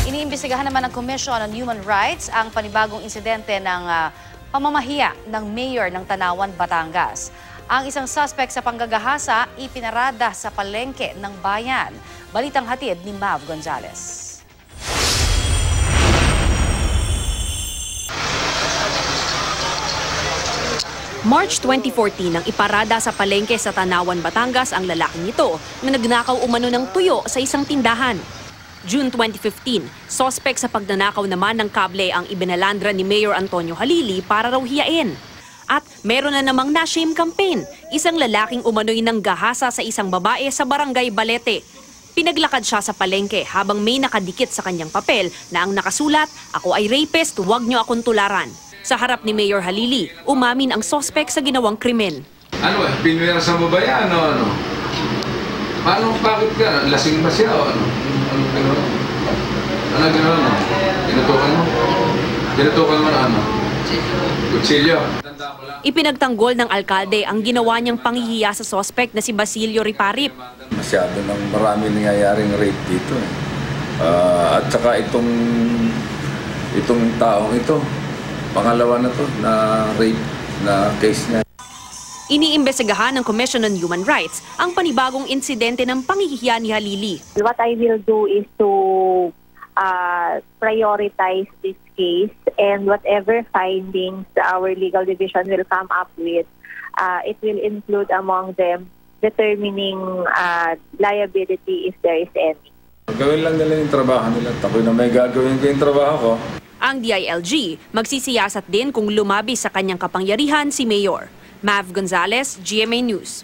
Iniimbestigahan naman ng Commission on Human Rights ang panibagong insidente ng pamamahiya ng mayor ng Tanawan, Batangas. Ang isang suspect sa panggagahasa ipinarada sa palengke ng bayan. Balitang hatid ni Mav Gonzalez. March 2014 nang iparada sa palengke sa Tanawan, Batangas ang lalaking ito na nagnakaw umano ng tuyo sa isang tindahan. June 2015, suspect sa pagnanakaw naman ng kable ang ibinalandra ni Mayor Antonio Halili para raw hiyain. At meron na namang na-shame campaign, isang lalaking umano'y nanggahasa sa isang babae sa barangay Balete. Pinaglakad siya sa palengke habang may nakadikit sa kanyang papel na ang nakasulat, "Ako ay rapist, huwag niyo akong tularan." Sa harap ni Mayor Halili, umamin ang suspect sa ginawang krimen. Pinwera sa babae, ano? Paano, bakit ka? Lasing ba siya o ano? Ano gano'n? Ano gano'n? Tinutukan mo? Tinutukan mo na ano? Kutsilyo. Ipinagtanggol ng alkalde ang ginawa niyang panghihiya sa suspect na si Basilio Riparip. Masyado nang marami nangyayaring rape dito. At saka itong taong ito, pangalawa na to na rape na case niya. Iniimbestigahan ng Commission on Human Rights ang panibagong insidente ng panghihiya ni Halili. What I will do is to prioritize this case, and whatever findings our legal division will come up with, it will include among them determining liability if there is any. Gawin lang nila yung trabaho nila. Ako na may gagawin ko yung trabaho ko. Ang DILG magsisiyasat din kung lumabi sa kanyang kapangyarihan si Mayor. Mav Gonzalez, GMA News.